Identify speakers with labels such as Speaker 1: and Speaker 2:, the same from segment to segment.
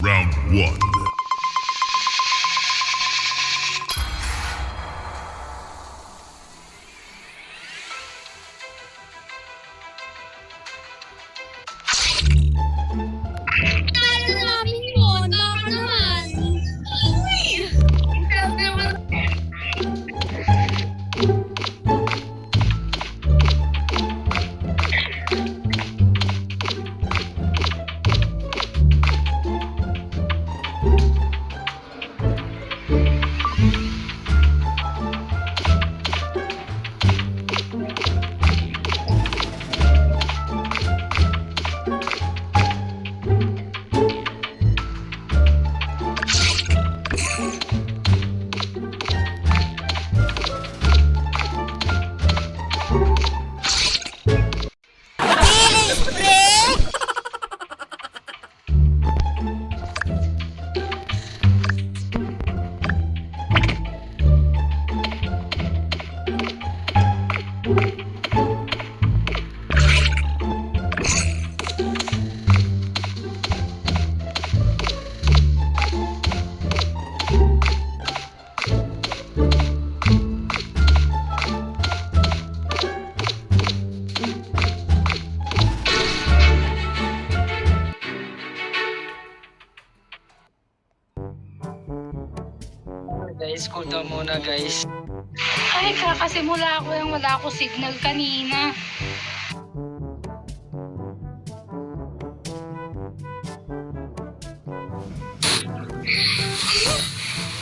Speaker 1: Round one.
Speaker 2: Kala namin yun, baka naman. Uy! Grabe naman.
Speaker 3: Guys, cool down muna guys.
Speaker 2: Ay, kakasimula ako yung wala ako signal kanina.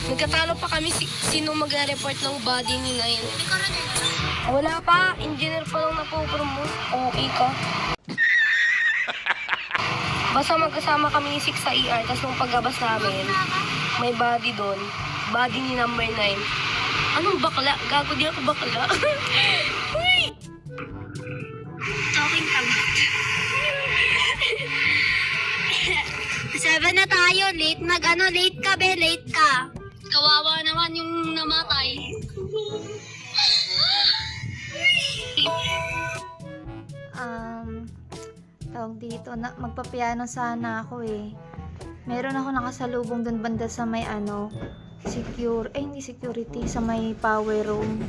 Speaker 4: Nagkatalo pa kami sino magre-report ng body ni Nine. Wala pa, engineer pa lang napopromote. Okay ka. Basta magkasama kami ni 6 sa ER, tapos nung paglabas namin, may body doon. Body ni number 9. Anong bakla? Gago, di ako bakla. Uy!
Speaker 2: Talking about. 7 na tayo. Late late ka be, late ka. Kawawa naman yung namatay.
Speaker 5: Tawag dito, magpapiano sana ako eh. Meron ako nakasalubong dun banda sa may hindi security, sa may power room.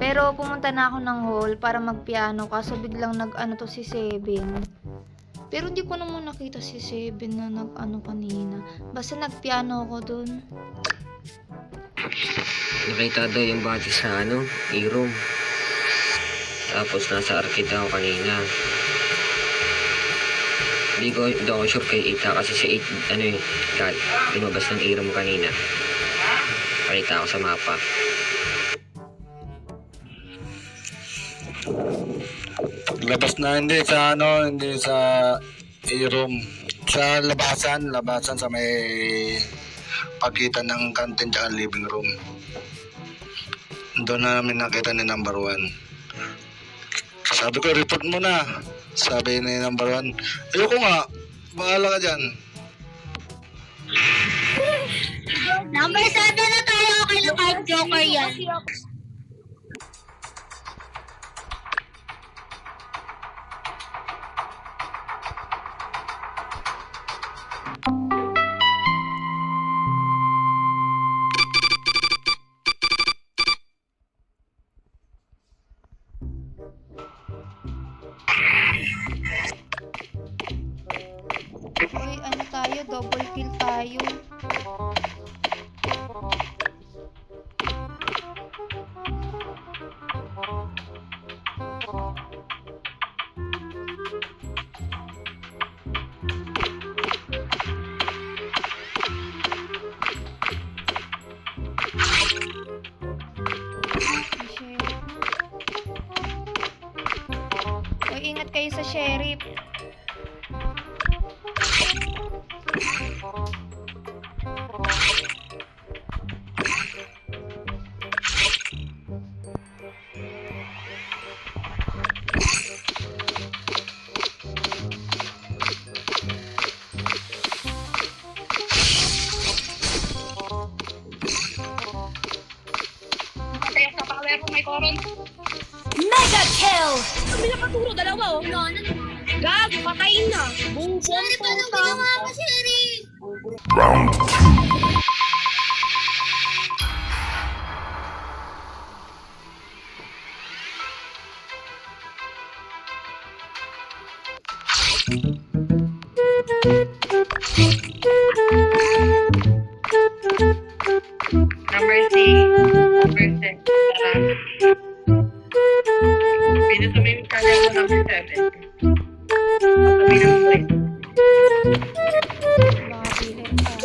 Speaker 5: Pero pumunta na ako ng hall para magpiano, kaso biglang si Seven. Pero hindi ko naman nakita si Seven na kanina. Basta nagpiano ako dun.
Speaker 3: Nakita daw yung body sa e-room. Tapos nasa arcade ako kanina. Hindi ako sure kay Ita kasi si Ita, lumabas ng e-room kanina. Pakita ako sa mapa.
Speaker 6: Labas na hindi sa e-room. Sa labasan sa may pagitan ng canteen at living room. Doon namin nakita ni number 1. Sabi ko, report mo na. Sabi ni number 1, ayoko nga, bahala ka dyan.
Speaker 2: Number 7 na tayo. Okay lang kahit joker yan.
Speaker 5: Uy, tayo, double kill tayo. Uy, ingat kayo sa sheriff.
Speaker 2: May koron.
Speaker 4: Mega kill!
Speaker 2: Kami nakaturo, dalawa oh. Gag, patayin na. Boom, boom,
Speaker 4: Sorry, paano ginawa ko, Sherry?
Speaker 1: Round 2.
Speaker 7: Number 6. Number 6. Pinusumimik ka lang mo number 7. Sabi ng 3.
Speaker 5: Baka pilit pa.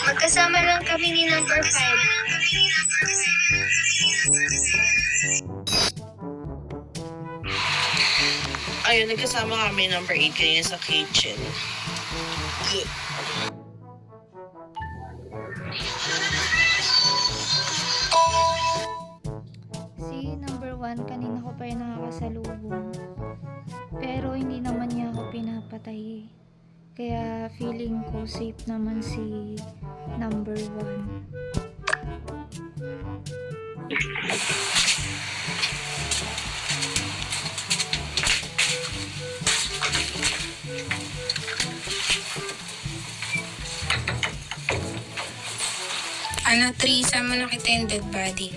Speaker 2: Magkasama lang kami ni number 5.
Speaker 7: Ayun, nagkasama kami number 8 kanina sa kitchen.
Speaker 5: Si number 1, kanina ko pa yung nakakasalubong. Pero hindi naman niya ako pinapatay. Kaya feeling ko safe naman si number 1.
Speaker 8: Ano, Teresa, mo nakita yung dead body.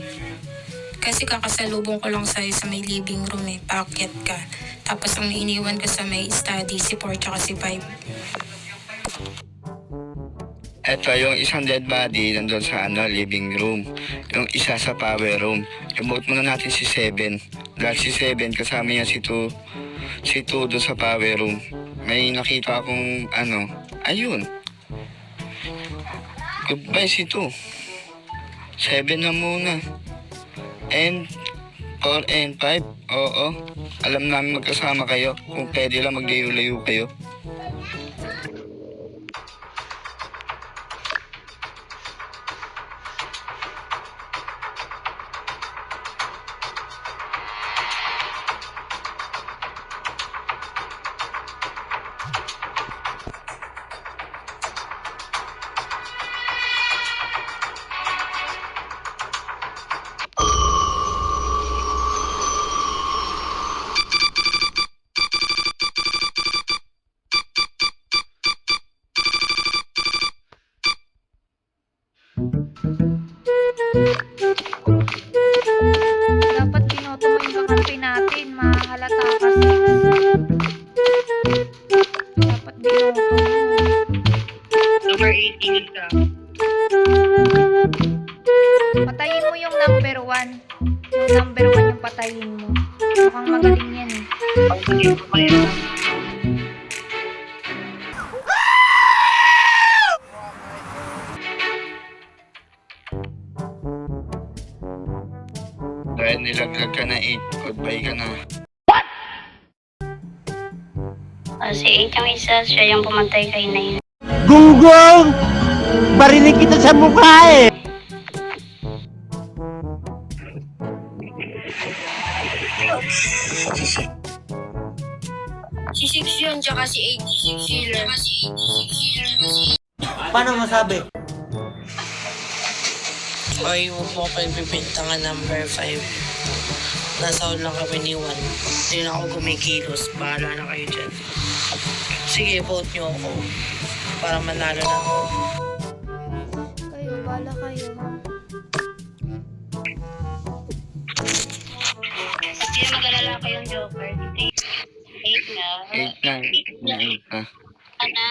Speaker 8: Kasi kakasalubong ko lang sa'yo sa may living room eh. Paakyat ka. Tapos ang iniwan ko sa may study, si 4 tsaka si 5.
Speaker 6: Eto, yung isang dead body nandun sa living room. Yung isa sa power room. I-vote muna natin si 7. Dahil si 7, kasama niya si 2. Si 2 doon sa power room. May nakita akong ayun. Goodbye si 2. 7 na muna. And 4 and 5. Oo. Alam namin magkasama kayo. Kung pwede lang maglayo-layo kayo.
Speaker 5: Dapat binoto mo yung kakampi natin. Mahalata kasi. Dapat binoto mo.
Speaker 7: Number 18 ka.
Speaker 5: Patayin mo yung number 1. Yung number 1 yung patayin mo. Mukhang magaling yan eh.
Speaker 7: Pagpagin ko kayo.
Speaker 6: Dahil nilaglag ka na 8. Goodbye ka na.
Speaker 2: Si 8 yung isa, siya yung pumatay kay 9.
Speaker 9: Gunggong! Barinig kita sa mukha eh!
Speaker 4: Si 6 yun, tsaka si 8. Si killer.
Speaker 9: Paano masabi?
Speaker 7: Oy, huwag mo pa ibibintangan number 5. Nasa lang kami ni 1. Hindi na ako gumikilos. Bahala na kayo dyan. Sige, vote nyo ako. Para manalo na ako.
Speaker 5: Kayo, bala kayo.
Speaker 2: Hindi na mag-alala kayong Joker. 8 na.
Speaker 6: 8 na. 8 na.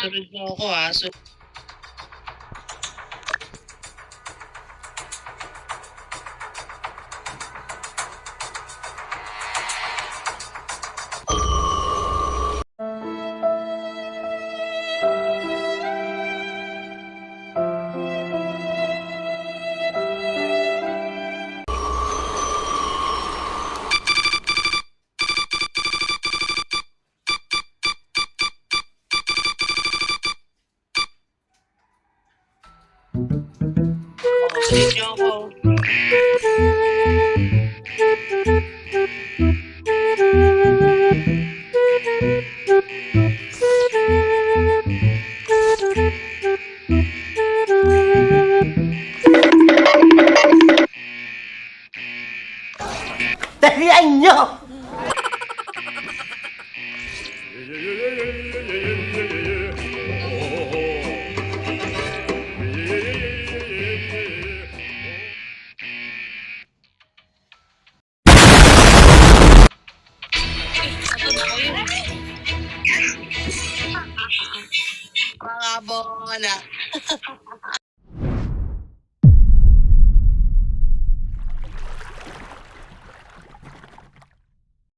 Speaker 7: Sunod mo ako ha. Salit niyo ako.
Speaker 9: Talian nyo!
Speaker 7: Mga bola.